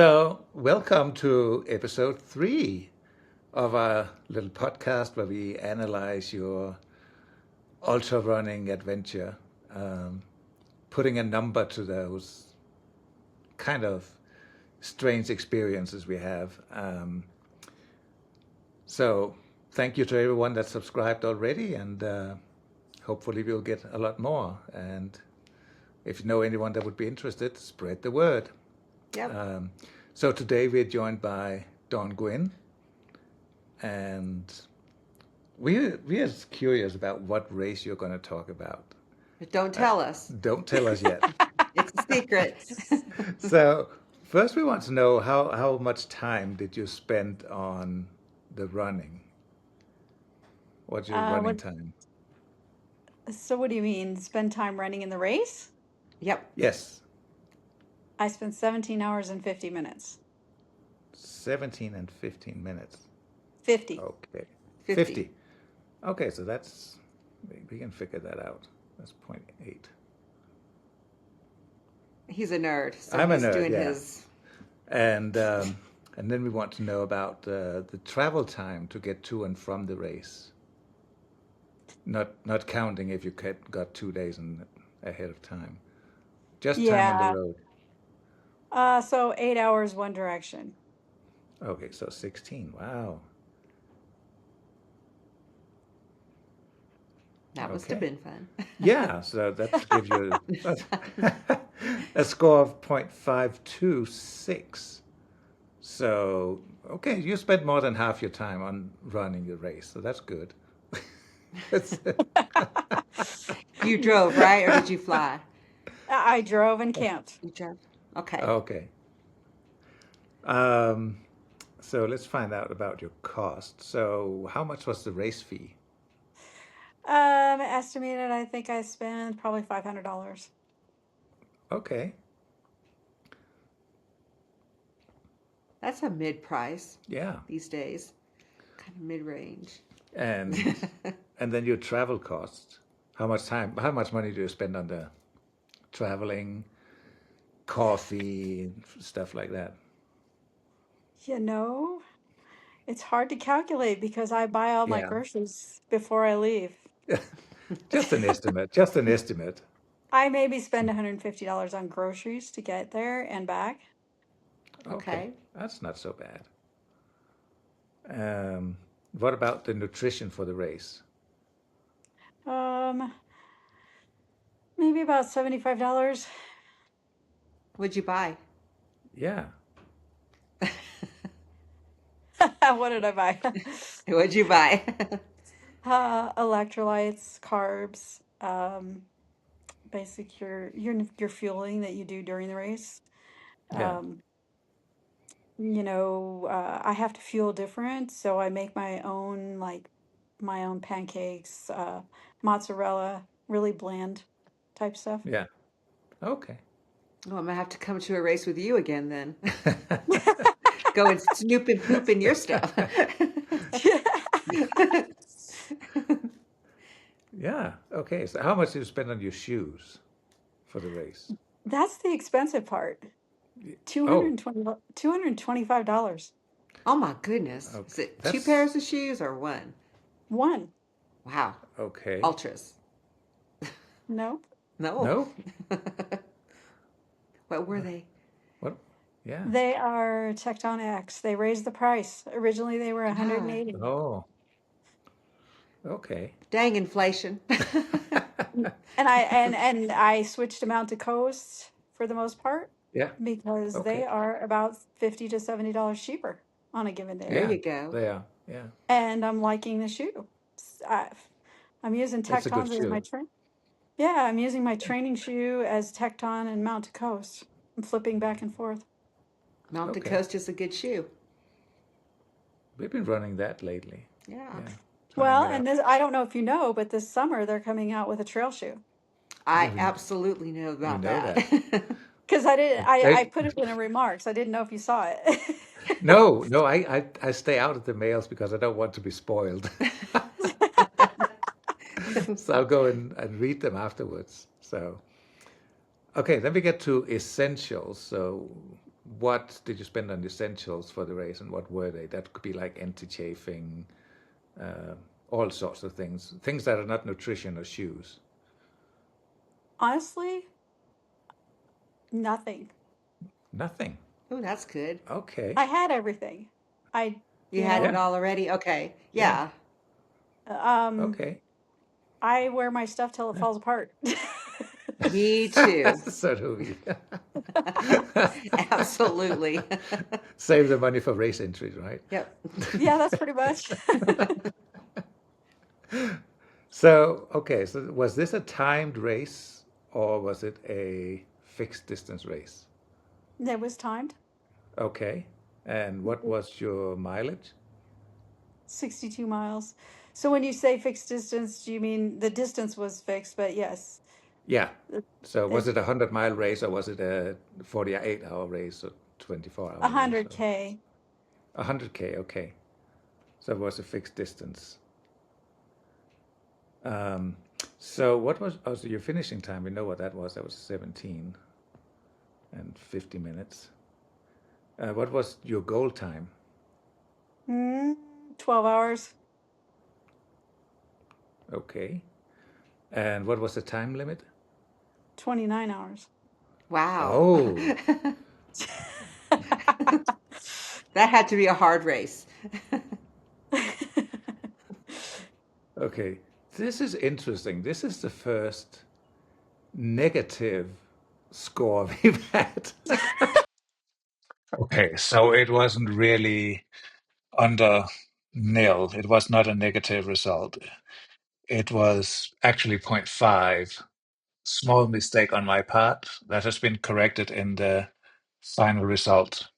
So, welcome to episode 3 of our little podcast where we analyze your ultra running adventure, um, putting a number to those kind of strange experiences we have. So, thank you to everyone that subscribed already, and hopefully, we'll get a lot more. And if you know anyone that would be interested, spread the word. Yep. So today we're joined by Gwin, and we're curious about what race you're going to talk about. But don't tell us. Don't tell us yet. It's a secret. So first, we want to know how much time did you spend on the running? What's your running What? time? So what do you mean? Spend time running in the race? Yep. Yes, I spent 17 hours and 50 minutes. 17 and 15 minutes. 50. Okay, 50. 50. Okay, so we can figure that out. That's 0.8. He's a nerd, so I'm a he's nerd, doing yeah. his. And then we want to know about the travel time to get to and from the race. Not counting if you got 2 days ahead of time. Just time on the Yeah. road. So 8 hours one direction. Okay, so 16. Wow. That must have Okay. been fun. Yeah, so that gives you a score of 0.526. So, okay, you spent more than half your time on running the race, so that's good. It's- You drove, right? Or did you fly? I drove and camped. You drove. Okay. okay. Um, so let's find out about your cost. So, how much was the race fee? Estimated, I think I spent probably $500. Okay. That's a mid price Yeah. these days. Kind of mid range. And and then your travel costs. How much money do you spend on the traveling, coffee, stuff like that? You know, it's hard to calculate because I buy all my Yeah. groceries before I leave. Just an estimate. Just an estimate. I maybe spend $150 on groceries to get there and back. Okay. Okay. That's not so bad. What about the nutrition for the race? Um, Maybe about $75. What'd you buy? Yeah. What did I buy? What'd you buy? Electrolytes, carbs, basic your fueling that you do during the race. Yeah. Um, I have to fuel different, so I make my own pancakes, mozzarella, really bland type stuff. Yeah. Okay. Oh, I'm gonna have to come to a race with you again then. Go and snoop and poop in your stuff. Yeah. Okay. So how much did you spend on your shoes for the race? That's the expensive part. Oh, 220, $225. Oh my goodness. okay. Is it two That's pairs of shoes or one? One. Wow. okay. Ultras. Nope. No. No? What were they? What? Yeah. They are Tecton X. They raised the price. Originally they were Ah, 180. Oh, okay. dang inflation. And I switched them out to Coast for the most part Yeah. because they Okay. are about $50 to $70 cheaper on a given day. There Yeah. you go. They are. Yeah. And I'm liking the shoe. S- I, I'm using It's a good Tectons as my shoe. train. Yeah, I'm using my training shoe as Tecton and Mount to Coast. I'm flipping back and forth. Mountain Okay. Coast is a good shoe. We've been running that lately. Yeah. Yeah. Trying Well, it and out. this I don't know if you know, but this summer they're coming out with a trail shoe. Yeah, I absolutely know we about know that. that. Because I did I They, put it in the remarks. I didn't know if you saw it. no, I stay out of the mails because I don't want to be spoiled. So I'll go and read them afterwards. So, okay, then we get to essentials. So, what did you spend on essentials for the race, and what were they? That could be like anti-chafing, uh, all sorts of things that are not nutrition or shoes. Honestly, nothing. Nothing. Oh, that's good. Okay. I had everything. I, You you had it know, Yeah. all already? Okay. Yeah. Yeah. um, Okay. I wear my stuff till it falls apart. Me too. So do we. Absolutely. Save the money for race entries, right? Yep. Yeah, that's pretty much. So, okay, so was this a timed race or was it a fixed distance race? It was timed. Okay. And what was your mileage? 62 miles. So when you say fixed distance, do you mean the distance was fixed? But yes, Yeah. it, So was it it a 100-mile race or was it a 48-hour race or 24-hour race or 100K. 100K? Okay. So it was a fixed distance. Um, so what was, oh, so your finishing time, we know what that was. That was 17 and 50 minutes. What was your goal time? Mm, 12 hours. Okay. And what was the time limit? 29 hours. Wow. Oh, That had to be a hard race. okay. This is interesting. This is the first negative score we've had. Okay, so it wasn't really under nil. It was not a negative result. It was actually point 0.5. Small mistake on my part that has been corrected in the final result.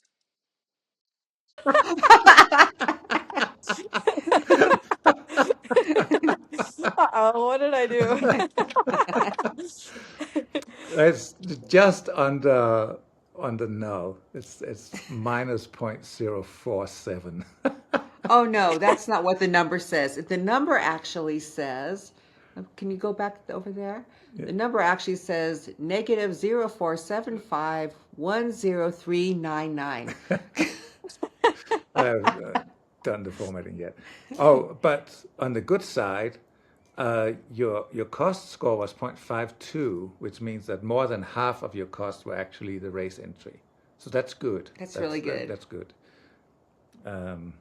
Uh-oh, what did I do? It's just under null. It's minus 0.047. Oh no, that's not what the number says. The number actually says, can you go back over there? Yeah, The number actually says negative 0.045103999. I haven't done the formatting yet. Oh, but on the good side, your cost score was 0.52, which means that more than half of your costs were actually the race entry. So that's good. That's really good. That's good. Um,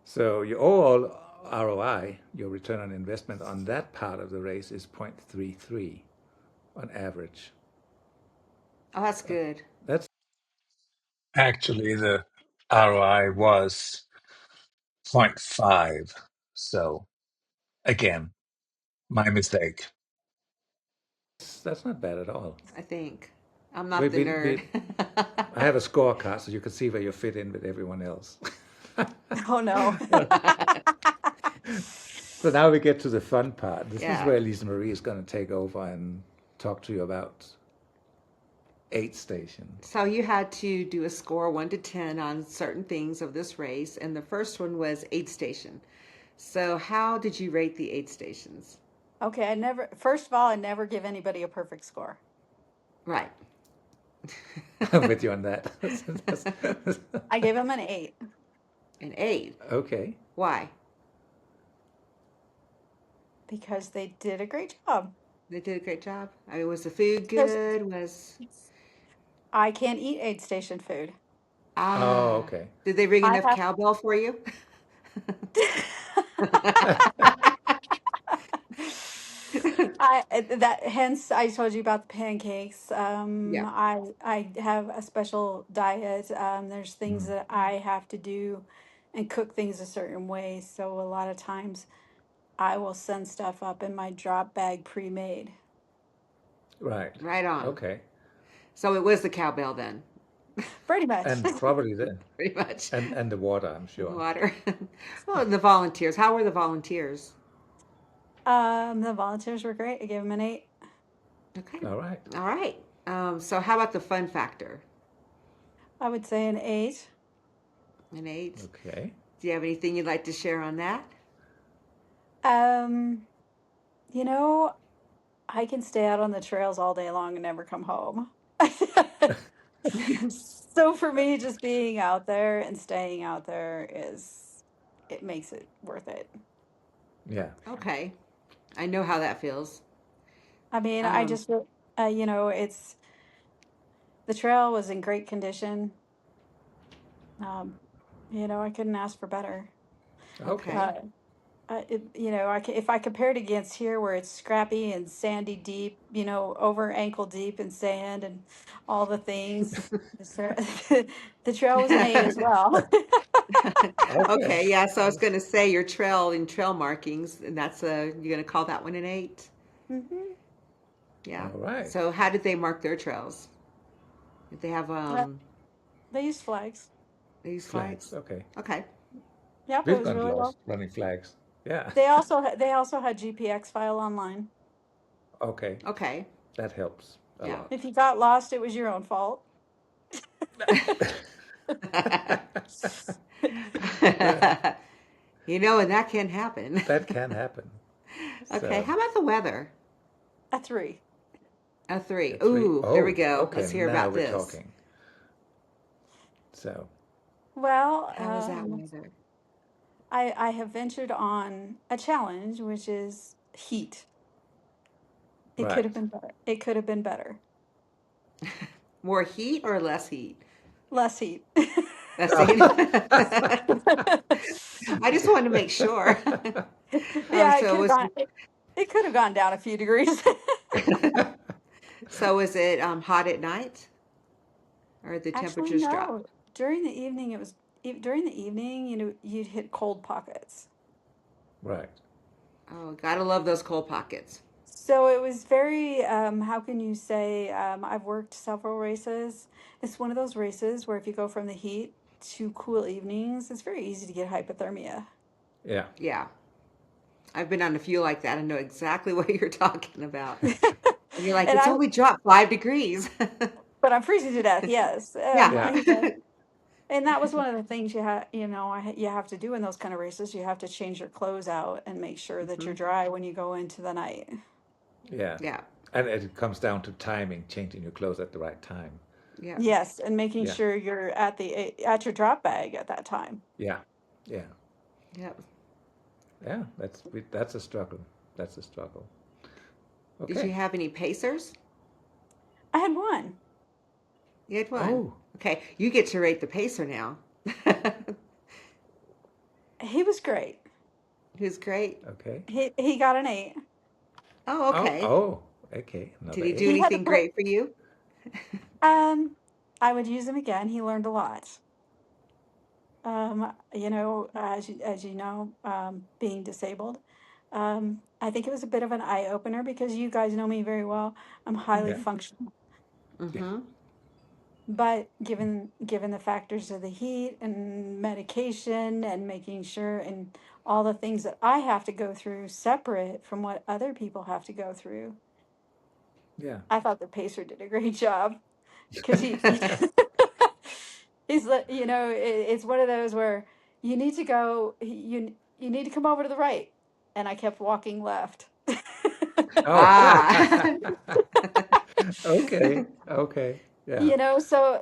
so your overall ROI, your return on investment on that part of the race is 0.33 on average. Oh, that's good. That's actually the ROI was 0.5. So again, my mistake. That's not bad at all. I think. I'm We, not the we, nerd. we, I have a scorecard so you can see where you fit in with everyone else. Oh no. So now we get to the fun part. This is Yeah. where Lisa Marie is going to take over and talk to you about aid stations. So you had to do a score 1 to 10 on certain things of this race, and the first one was aid station. So how did you rate the aid stations? Okay, first of all, I never give anybody a perfect score. Right. I'm with you on that. I gave them an 8 An aid. Okay. Why? because they did a great job. They did a great job. I mean, was the food There's, good? Was I can't eat aid station food. Oh, ah? okay. Did they ring I enough have cowbell for you? that hence I told you about the pancakes. Yeah. I have a special diet. There's things Mm, that I have to do and cook things a certain way. So a lot of times I will send stuff up in my drop bag pre-made. right. Right on. Okay. So it was the cowbell then, Pretty much. And probably the pretty much. and the water, I'm And the sure. water. Oh, and the volunteers. How were the volunteers? The volunteers were great. I gave them an 8. Okay. All right. All right. So how about the fun factor? I would say an 8. An eight. Okay. Do you have anything you'd like to share on that? Um, you know, I can stay out on the trails all day long and never come home. So for me, just being out there and staying out there it makes it worth it. Yeah. Okay. I know how that feels. I mean, I Um, just, it's the trail was in great condition. Um, I couldn't ask for better. Okay. okay. Uh, if I compare it against here, where it's scrappy and sandy deep, over ankle deep in sand and all the things, the trail was an eight as well. Okay. Okay, yeah, so I was Nice. gonna say your trail and trail markings, and you're gonna call that one an eight? Hmm. Yeah. All right. So how did they mark their trails? Did they have They used flags. these Flags. flags? Okay. Okay. Yep, it We've was gone really well. lost running flags. Yeah. They also had GPX file online. Okay. Okay. That helps a Yeah. lot. If you got lost, it was your own fault. And that can happen. That can happen. Okay, So how about the weather? A three. A three. a three. Ooh, there we Oh, go. okay. Let's hear Now about we're this. talking. So, Well, How was that weather? I have ventured on a challenge, which is heat. It could have right. been better. It could have been better. More heat or less heat? Less heat. Less heat. I just wanted to make sure. Yeah, So it could have gone down a few degrees. was it hot at night or the Actually, temperatures drop? no. During the evening, during the evening, you'd hit cold pockets. right. Oh, gotta love those cold pockets. So it was very, how can you say, I've worked several races. It's one of those races where if you go from the heat to cool evenings, it's very easy to get hypothermia. Yeah. Yeah, I've been on a few like that. I know exactly what you're talking about. And you're like, And it's I, only dropped 5 degrees. but I'm freezing to death. Yes. Yeah. Yeah. And that was one of the things you have to do in those kind of races. You have to change your clothes out and make sure that you're Mhm. dry when you go into the night. Yeah. Yeah. And it comes down to timing, changing your clothes at the right time. Yeah. Yes, and making Yeah. sure you're at your drop bag at that time. Yeah. Yeah. Yep. Yeah. That's a struggle. That's a struggle. Did you Okay. have any pacers? I had one. You had one. Oh, Okay, you get to rate the pacer now. He was great. Who's great. okay. He got an eight. Oh, Oh, okay. oh, okay. Did Another he do eight. He had to anything put great for you? um I would use him again. He learned a lot. As you know, being disabled. I think it was a bit of an eye opener because you guys know me very well. I'm highly Yeah. functional. Yeah. Mm-hmm. But given the factors of the heat and medication and making sure and all the things that I have to go through separate from what other people have to go through, Yeah. I thought the pacer did a great job because it's one of those where you need to go you need to come over to the right, and I kept walking left. Oh. Ah. okay. Okay. Yeah. So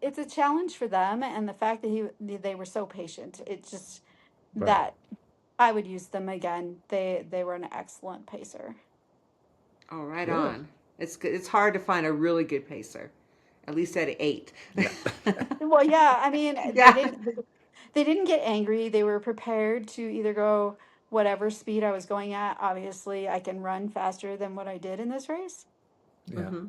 it's a challenge for them, and the fact that they were so patient, it just Right. that I would use them again. They were an excellent pacer. Oh, right Good. on. It's good. It's hard to find a really good pacer, at least at 8. Yeah. Well, yeah, I mean, Yeah. they didn't get angry. They were prepared to either go whatever speed I was going at. Obviously, I can run faster than what I did in this race. yeah. Mm-hmm.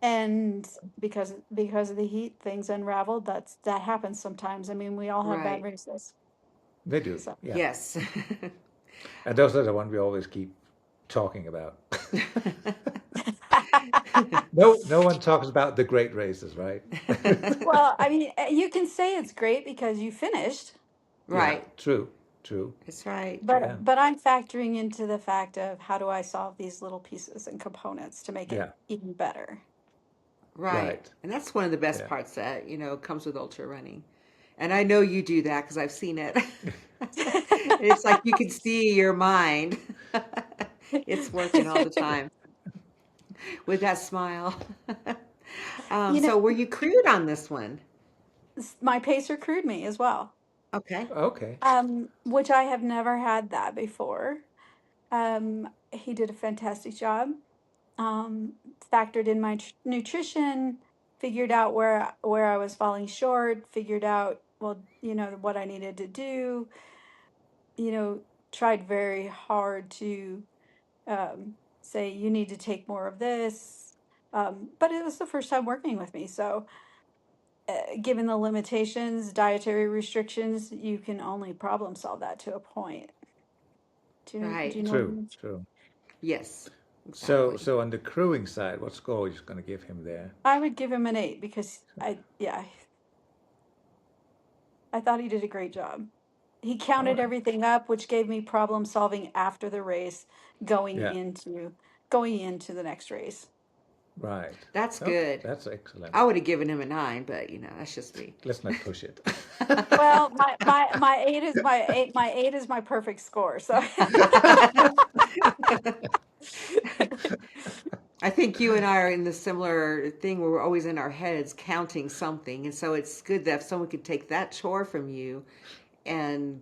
And because of the heat, things unraveled. That happens sometimes. I mean, we all have bad Right. races. They do. So Yeah. Yes. And those are the ones we always keep talking about. No, no one talks about the great races, right? well, I mean, you can say it's great because you finished, Yeah. Right. True. True. That's right. but Yeah. but I'm factoring into the fact of how do I solve these little pieces and components to make it Yeah. even better. Right. Right. And that's one of the best Yeah. parts that, comes with ultra running. And I know you do that because I've seen it. It's like you can see your mind. It's working all the time with that smile. You know, So were you crewed on this one? my pacer crewed me as well, Okay. Okay. which I have never had that before. He did a fantastic job. Factored in my nutrition, figured out where I was falling short, figured out, well, what I needed to do. You know, tried very hard to say you need to take more of this. But it was the first time working with me, so given the limitations, dietary restrictions, you can only problem solve that to a point. Do Right. you know what I True, mean? true. Yes, So, exactly. so on the crewing side, what score are you going to give him there? I would give him an 8 because I thought he did a great job. He All counted right. everything up, which gave me problem solving after the race, going Yeah. into going into the next race. Right. That's Okay. good. That's excellent. I would have given him a 9, but that's just me. Let's not push it. Well, my 8 is my 8 is my perfect score. So I think you and I are in the similar thing where we're always in our heads counting something. And so it's good that if someone could take that chore from you and,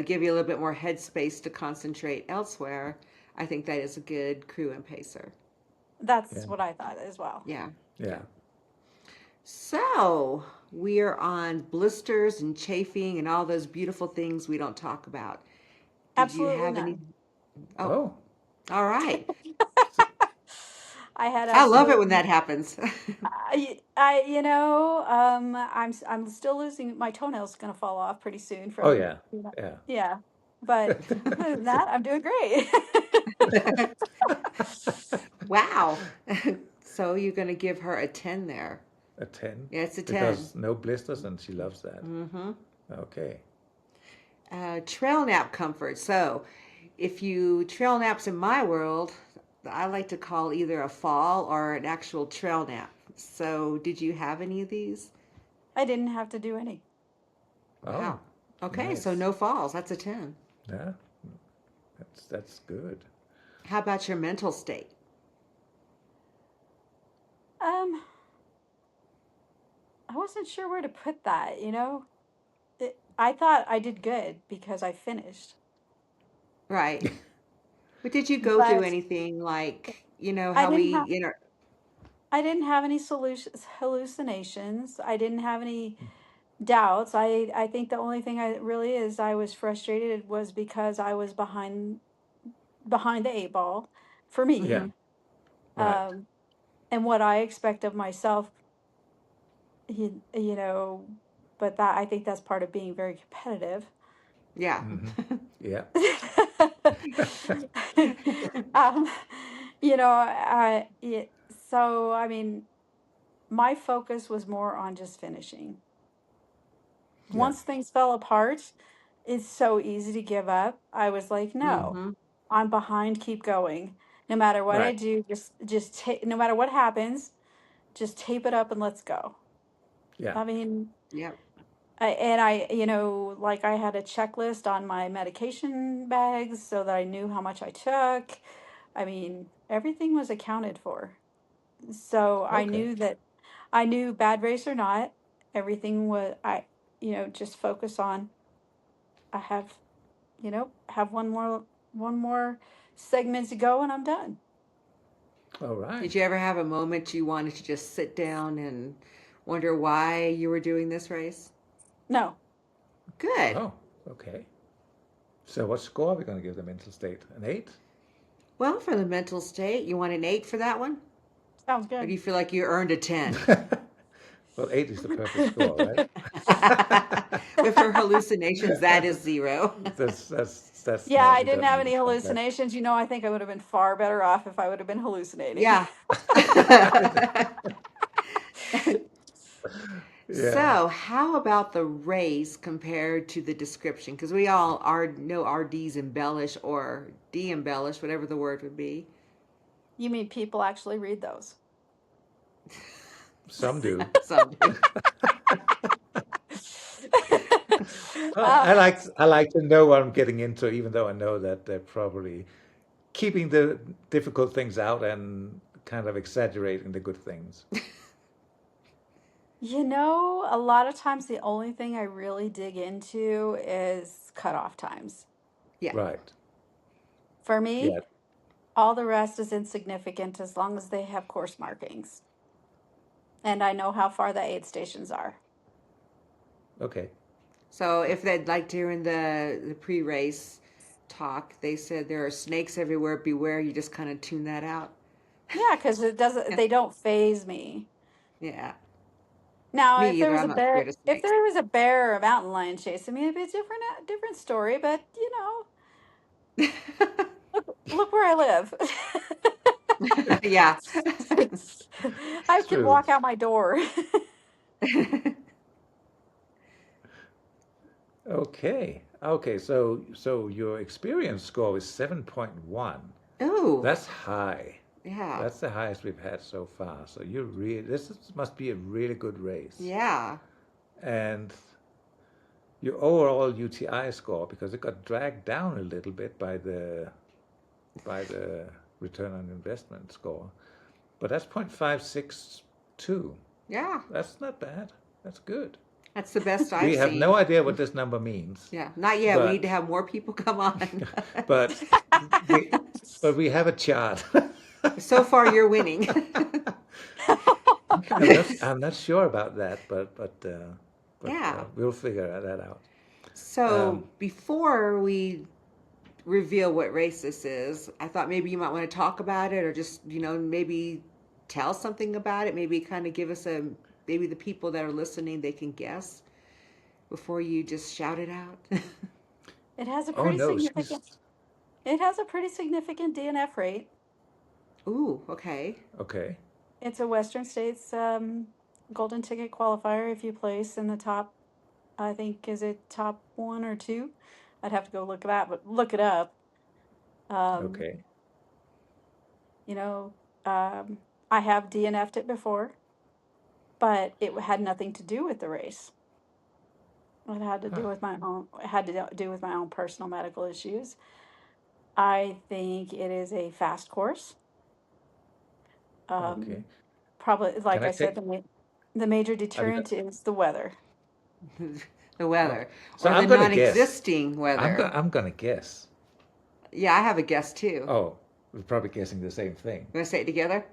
give you a little bit more headspace to concentrate elsewhere. I think that is a good crew and pacer. that's Yeah. what I thought as well. Yeah. Yeah. Yeah. So we are on blisters and chafing and all those beautiful things we don't talk about. Did you Absolutely have any? none. Oh, Oh. all right. So, I had I love it when absolutely. that happens. I'm still losing. My toenail's gonna fall off pretty soon oh from, yeah. Yeah. yeah. But other than that, I'm doing great. Wow. So you're going to give her a 10 there. A 10 Yeah, it's a 10. because no blisters and she loves that. Mm-hmm. Okay. Trail nap comfort. So if you trail naps in my world, I like to call either a fall or an actual trail nap. So did you have any of these? I didn't have to do any. Oh, Wow. Okay, so nice. no falls. That's a 10. Yeah. That's good. How about your mental state? Um, I wasn't sure where to put that, I thought I did good because I finished. Right. But did you go through But anything like, I how didn't we, have I didn't have any hallucinations. I didn't have any doubts. I think the only thing I really is I was frustrated was because I was behind the eight ball for Yeah. Mm-hmm. me. Right. Um, and what I expect of myself, you know, but that I think that's part of being very competitive. Yeah. Mm-hmm. Yeah. um, so I mean, my focus was more on just finishing. Yeah. Once things fell apart, it's so easy to give up. I was like, no, Mm-hmm. I'm behind, keep going. No matter what I Right. do, no matter what happens, just tape it up and let's go. Yeah. I mean, Yep. like I had a checklist on my medication bags so that I knew how much I took. I mean, everything was accounted for. So Okay. I knew bad race or not, everything was, just focus on, I have one more segment to go and I'm done. All Did right. you ever have a moment you wanted to just sit down and wonder why you were doing this race? No, Good. Oh, okay. So what score are we going to give the mental state? An 8? Well, for the mental state, you want an 8 for that one? sounds Or do good. you feel like you earned a 10? well, 8 is the perfect score, right? With her hallucinations, that is 0. That's Yeah, no, I we didn't don't have need any it that bad. hallucinations. I think I would have been far better off if I would have been hallucinating. Yeah. Yeah. So, how about the race compared to the description? Because we all know RDs embellish or de-embellish, whatever the word would be. You mean people actually read those? Some do. Some do. Well, uh, I like to know what I'm getting into, even though I know that they're probably keeping the difficult things out and kind of exaggerating the good things. A lot of times the only thing I really dig into is cutoff times. Yeah. Right. For Yeah. me, all the rest is insignificant as long as they have course markings and I know how far the aid stations are. Okay. So if they'd like during the pre-race talk, they said there are snakes everywhere. Beware. You just kind of tune that out. Yeah, because it doesn't. Yeah. They don't phase me. Yeah. Now, Me if there either. was I'm a not bear, scared of if snakes. there was a bear or a mountain lion chasing me, it'd be a different story. But look where I live. Yeah. I can True. walk out my door. Okay. Okay. So your experience score was 7.1. Oh, That's high. yeah. That's the highest we've had so far. So must be a really good race. Yeah. And your overall UTI score, because it got dragged down a little bit by the return on investment score, but that's 0.562. Yeah. That's not bad. That's good. That's the best I've We have no seen. idea what this number means, Yeah. Not yet. We need to but have more people come on. but we but we have a chart. So far, you're winning. I'm not sure about that, but Yeah. we'll figure that out. So Um, before we reveal what race this is, I thought maybe you might want to talk about it or just, maybe tell something about it. Maybe kind of give us maybe the people that are listening, they can guess before you just shout it out. It has a oh pretty no, she's significant. It has a pretty significant DNF rate. Ooh, okay. okay. It's a Western States golden ticket qualifier. If you place in the top, I think is it top one or two? I'd have to go look it up, but look it up. Um, Okay. you know, um, I have DNF'd it before, but it had nothing to do with the race. It had to Huh. do with my own. It had to do with my own personal medical issues. I think it is a fast course. Okay. Um, Probably, Can like I I said, take? the major Have you got? deterrent is the weather. The Okay. weather So or the I'm gonna guess. non-existing weather. I'm gonna guess. Yeah, I have a guess too. Oh, we're probably guessing the same thing. You want to say it together?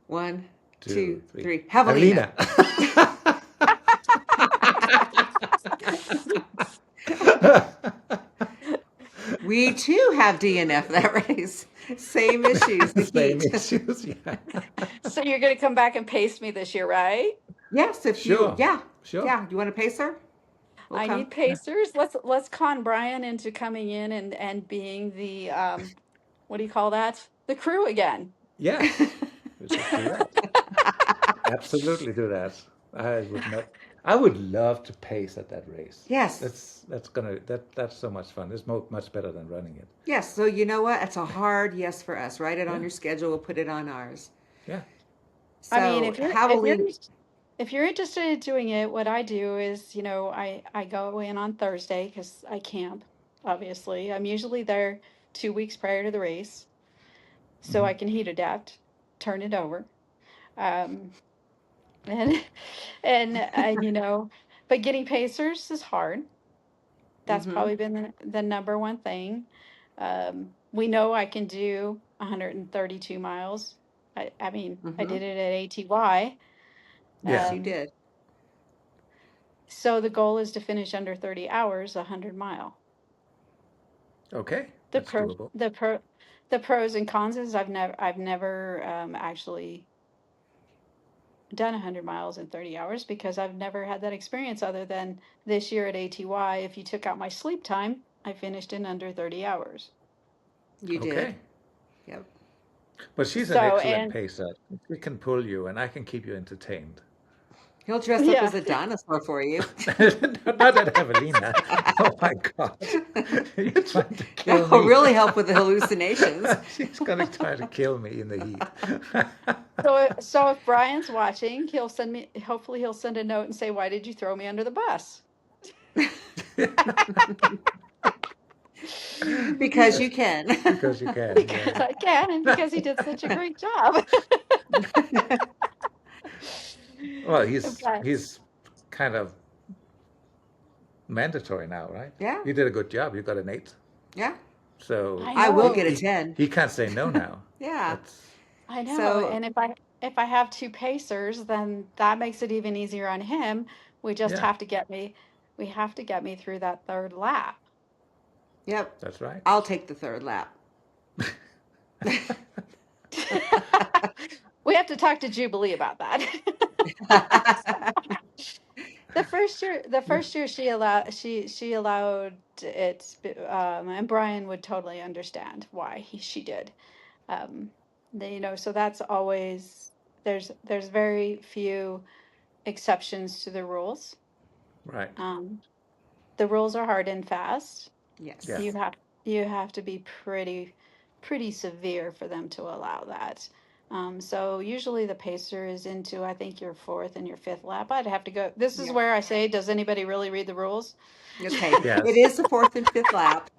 One, Two, two, three. three. Javelina. Evelina. We too have DNF that race. Same issues, the Same heat. issues. Yeah. So you're going to come back and pace me this year, right? Yes, if you, Sure. yeah, Sure. yeah. You want to pace her? We'll I come. need Yeah. pacers. Let's con Brian into coming in and being the what do you call that? The crew again. Yes. We'll just do that. Absolutely do that. I would not. I would love to pace at that race. Yes, That's so much fun. It's much better than running it. yes. So you know what? It's a hard yes for us. Write it on Yeah. your schedule. We'll put it on ours. Yeah. I mean, So Javelin. if you're interested in doing it, what I do is, I go in on Thursday because I camp, obviously. I'm usually there 2 weeks prior to the race, so Hmm. I can heat adapt, turn it over. Um, and but getting pacers is hard. That's Mm-hmm. probably been the number one thing. We know I can do 132 miles. I mean, I Mm-hmm. did it at ATY. Yes, Yeah. you Um, did. so the goal is to finish under 30 hours, 100 mile. Okay. The That's pro, doable. the pro, the pros and cons is I've never actually done 100 miles in 30 hours because I've never had that experience other than this year at ATY. If you took out my sleep time, I finished in under 30 hours. You did. Okay. Yep. But she's an So, excellent and pacer. She can pull you, and I can keep you entertained. He'll dress up yeah, as a dinosaur for you. Not that Evelina. Oh my God. You're trying to kill That'll me. really help with the hallucinations. She's gonna try to kill me in the heat. so if Brian's watching, hopefully he'll send a note and say, "Why did you throw me under the bus?" Because you can. Because you can, yeah. Because I can and because he did such a great job. Well, But he's kind of mandatory now, right? Yeah, You did a good job. You got an 8. yeah. So I I will know, get a 10. he can't say no now. Yeah. That's I know. So, And if I have two pacers, then that makes it even easier on him. We just yeah, have to get me we have to get me through that third lap. yep. that's right. I'll take the third lap. We have to talk to Jubilee about that. The first year she allowed it, and Brian would totally understand why she did. Um, so that's always there's very few exceptions to the rules. Right. Um, the rules are hard and fast. Yeah. You Yes. have you have to be pretty severe for them to allow that. So usually the pacer is into, I think, your fourth and your fifth lap. I'd have to go. This is Yep. where I say, does anybody really read the rules? Okay. It Yes. is the fourth and fifth lap.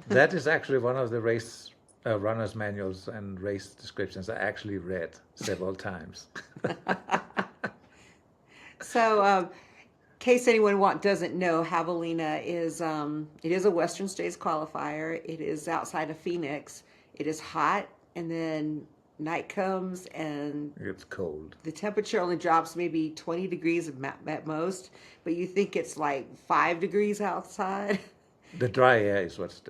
That is actually one of the race runners manuals and race descriptions I actually read several times. So, in case anyone doesn't know, Javelina is it is a Western States qualifier. It is outside of Phoenix. It is hot, and then night comes, and It's cold. the temperature only drops maybe 20 degrees at most, but you think it's like 5 degrees outside. The dry air is what's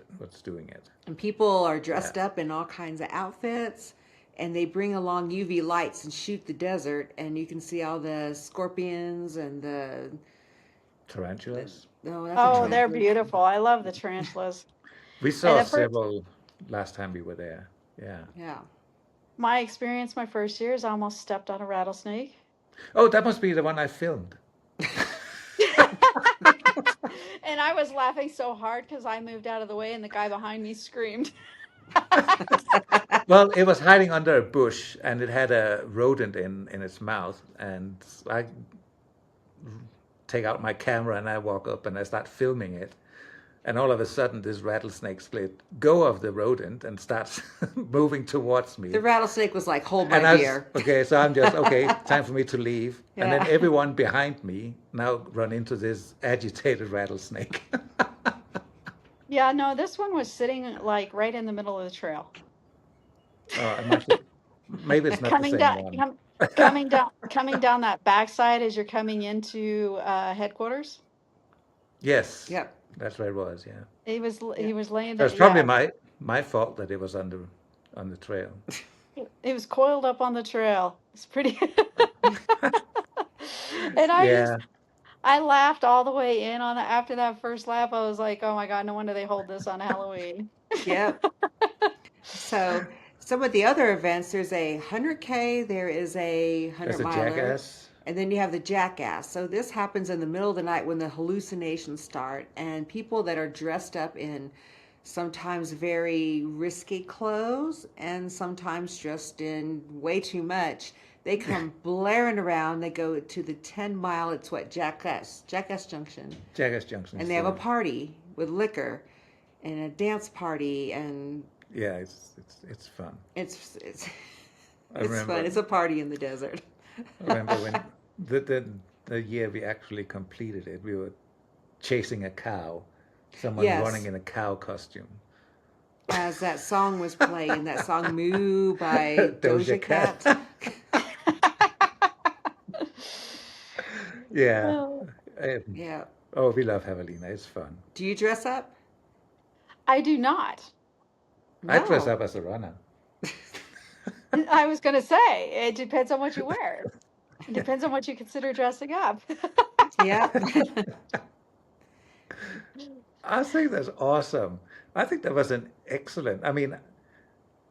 doing it. And people are Yeah. dressed up in all kinds of outfits, and they bring along UV lights and shoot the desert, and you can see all the scorpions and the Tarantulas. oh, that's a Oh, they're tarantula. beautiful. I love the tarantulas. We And saw the first several last time we were there. Yeah. Yeah. my experience, my first year, is I almost stepped on a rattlesnake. Oh, that must be the one I filmed. And I was laughing so hard because I moved out of the way and the guy behind me screamed. Well, it was hiding under a bush and it had a rodent in its mouth. And I take out my camera and I walk up and I start filming it. And all of a sudden, this rattlesnake split go of the rodent and starts moving towards The me. rattlesnake was like, "Hold my And I was, beer." okay, so I'm just, okay, time for me to leave. And then Yeah. everyone behind me now run into this agitated rattlesnake. Yeah, no, this one was sitting like right in the middle of the trail. I must have, maybe it's not the Coming same down, one. coming down that backside as you're coming into headquarters. Yes, Yep. that's where it was, yeah. He Yep. was laying It there. was probably Yeah, my fault that it was on the trail. he was coiled up on the trail. It's pretty. And Yeah, I laughed all the way in on that after that first lap. I was like, oh my God, no wonder they hold this on Halloween. Yep. So some of the other events, there's a 100K, there is a that's 100 a miler, jackass. and then you have the jackass. So this happens in the middle of the night when the hallucinations start, and people that are dressed up in sometimes very risky clothes and sometimes dressed in way too much. They come blaring around. They go to the 10 mile. It's what Jackass Junction, Jackass Junction and is they have a the, party with liquor and a dance party, and yeah, it's fun. it's I it's fun. remember It's a party in the desert. I remember when the year we actually completed it, we were chasing a cow, someone running Yes, in a cow costume. as that song was playing, that song "Moo" by Doja Doja Cat. Cat. Yeah. Oh, Eh, Yeah. Oh, we love Javelina. It's fun. Do you dress up? I do not. I dress No. up as a runner. I was going to say, it depends on what you wear. It depends on what you consider dressing up. Yep. I think that's awesome. I think that was an excellent. I mean,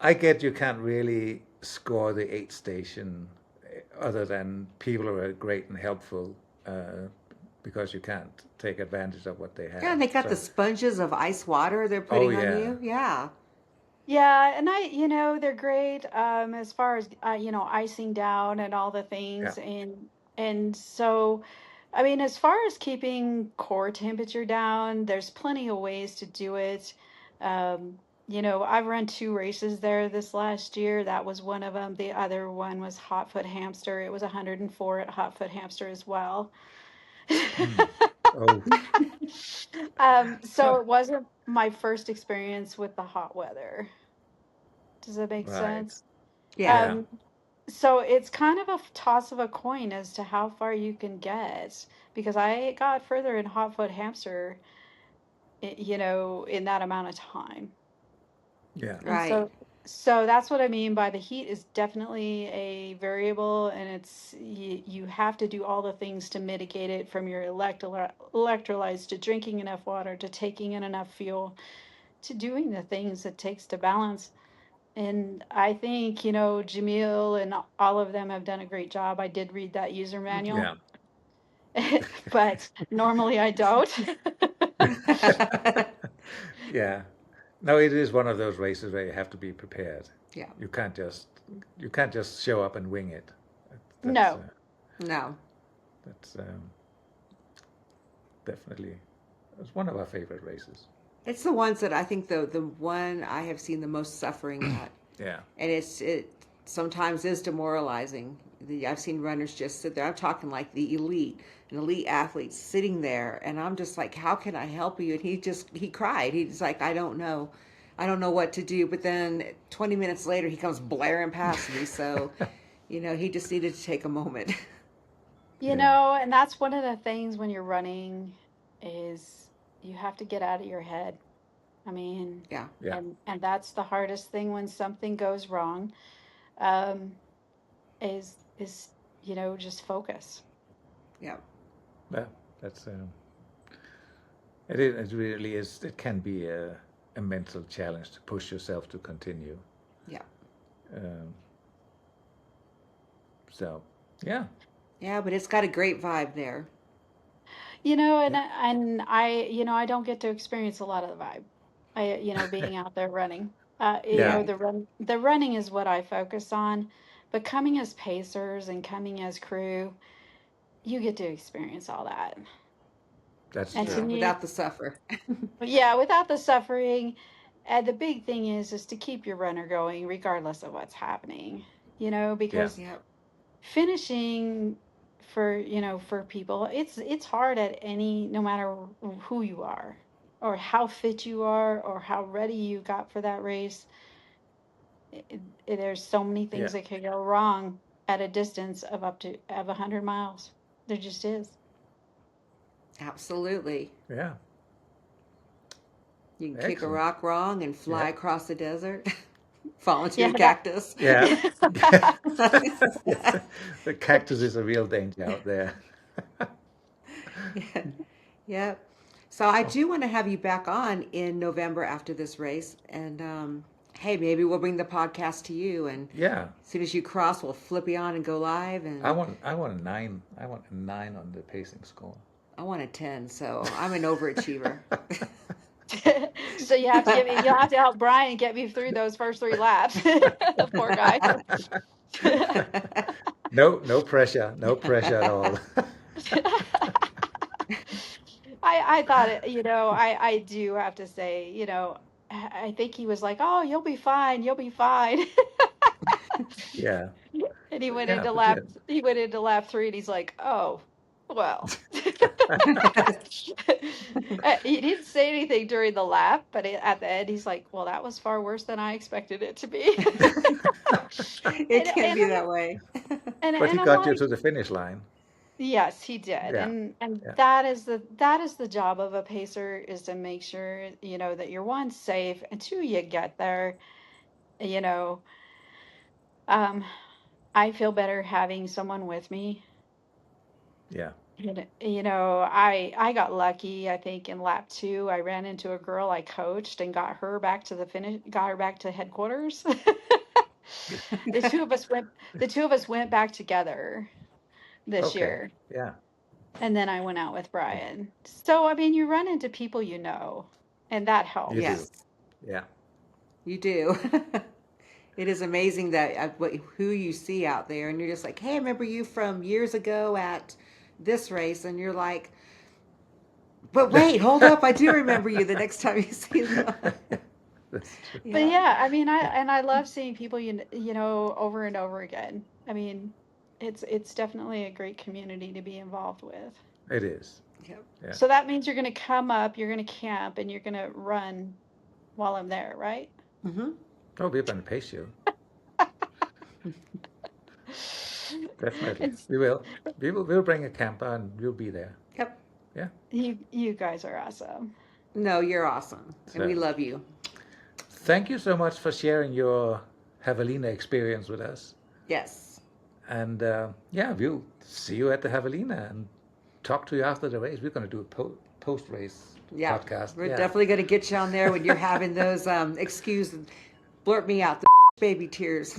I get you can't really score the 8 station other than people who are great and helpful because you can't take advantage of what they Yeah, have. and they got the So, sponges of ice water they're oh putting on yeah, you. Yeah. Yeah, and they're great as far as icing down and all the yeah, things, and so I mean, as far as keeping core temperature down, there's plenty of ways to do it. Um, I've run two races there this last year. That was one of them. The other one was Hotfoot Hamster. It was 104 at Hotfoot Hamster as well. Mm. Oh, So it wasn't my first experience with the hot weather. Does that make right. sense? Yeah. Yeah. Um, so it's kind of a toss of a coin as to how far you can get because I got further in Hotfoot Hamster, in that amount of time. Yeah. And Right. so that's what I mean by the heat is definitely a variable, and you have to do all the things to mitigate it, from your electrolytes to drinking enough water to taking in enough fuel to doing the things it takes to balance. And I think, Jamil and all of them have done a great job. I did read that user manual, Yeah. but normally I don't. Yeah. No, it is one of those races where you have to be prepared. Yeah. You can't just you can't just show up and wing it. That's No. No. that's definitely it's one of our favorite races. It's the ones that I think the one I have seen the most suffering at, Yeah. and it sometimes is demoralizing. I've seen runners just sit there. I'm talking like the elite athletes sitting there, and I'm just like, how can I help you? And he cried. He's like, I don't know what to do. But then 20 minutes later, he comes blaring past me. So, he just needed to take a moment. Yeah. And that's one of the things when you're running is you have to get out of your head. I mean, Yeah, Yeah. and that's the hardest thing when something goes wrong, um, is just focus. yeah, Yeah. That's it really is it can be a mental challenge to push yourself to continue. yeah, Um, so yeah. yeah. But it's got a great vibe there. And Yeah. I don't get to experience a lot of the vibe. Being out there running. Yeah. Right. The running is what I focus on, but coming as pacers and coming as crew, you get to experience all that. That's And to true. Yeah, me, without the suffer. yeah, without the suffering, and the big thing is to keep your runner going regardless of what's happening. Yeah. Because Yep. finishing for people, it's hard at any no matter who you are or how fit you are or how ready you got for that race. There's so many Yeah. things that could go wrong at a distance of up to 100 miles. There just is. Absolutely. Yeah. You can kick a Excellent. rock wrong and fly Yeah. across the desert, fall into Yeah, a cactus. Yeah. that Yes. The cactus is a real danger out there. Yeah. Yep. So I Oh, do want to have you back on in November after this race, and hey, maybe we'll bring the podcast to you, and yeah. as soon as you cross, we'll flip you on and go live. And I want a 9. I want a 9 on the pacing score. I want a 10, so I'm an overachiever. so you'll have to help Brian get me through those first three laps. The poor guy. No pressure. No pressure at all. I thought I do have to say, I think he was like, "Oh, you'll be fine, you'll be fine." Yeah. And he went Yeah, into but lap yeah. he went into lap 3 and he's like, "Oh, well." He didn't say anything during the lap, but at the end he's like, "Well, that was far worse than I expected it to be." It and can and be I'm, that way. But he and I'm got you like, to the finish line. yes, he did. Yeah. And Yeah. that is the job of a pacer, is to make sure, that you're one safe and two you get there, you know. Um I feel better having someone with me. Yeah. I got lucky. I think in lap 2 I ran into a girl I coached and got her back to headquarters. The two of us went back together this Okay. year. Yeah. And then I went out with Brian. So, I mean, you run into people and that You helps. do. Yes, Yeah. you do. It is amazing that who you see out there, and you're just like, hey, I remember you from years ago at this race, and you're like, but wait, hold up, I do remember you the next time you see them. That's true. But Yeah. yeah, I mean, I love seeing people, you know, over and over again. I mean, it's definitely a great community to be involved with. It is. Yep. Yeah. So that means you're going to come up, you're going to camp, and you're going to run while I'm there, right? Mm-hmm. Oh, we're going to pace you. Definitely. It's We will. We'll bring a camper and we'll be there. Yep. Yeah. you guys are awesome. No, you're awesome, and we So love you. thank you so much for sharing your Javelina experience with us. Yes. And yeah, we'll see you at the Javelina and talk to you after the race. We're going to do a post race Yeah. podcast. We're Yeah. definitely going to get you on there when you're having those excuse blurt me out the baby tears.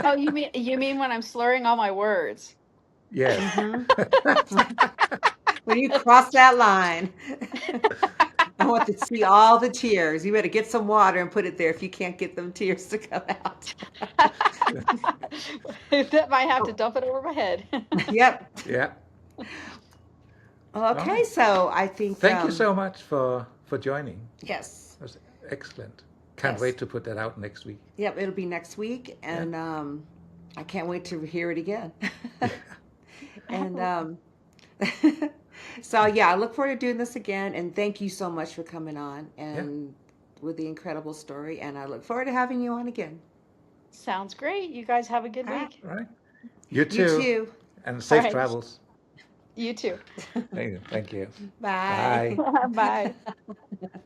Oh, you mean when I'm slurring all my words? Yes. Hmm. When you cross that line, I want to see all the tears. You better get some water and put it there if you can't get them tears to come out. That might have to Oh, dump it over my head. yep. Yeah. All Okay, right. so I think Thank you so much for joining. yes. That was excellent. Can't Yes. wait to put that out next week. Yep, it'll be next week, and I can't wait to hear it again. And so yeah, I look forward to doing this again. And thank you so much for coming on Yeah. and with the incredible story. And I look forward to having you on again. Sounds great. You guys have a good All right. week. All right. You You too. too. And All safe right. travels. You too. Thank you. Thank you. Bye. Bye. Bye.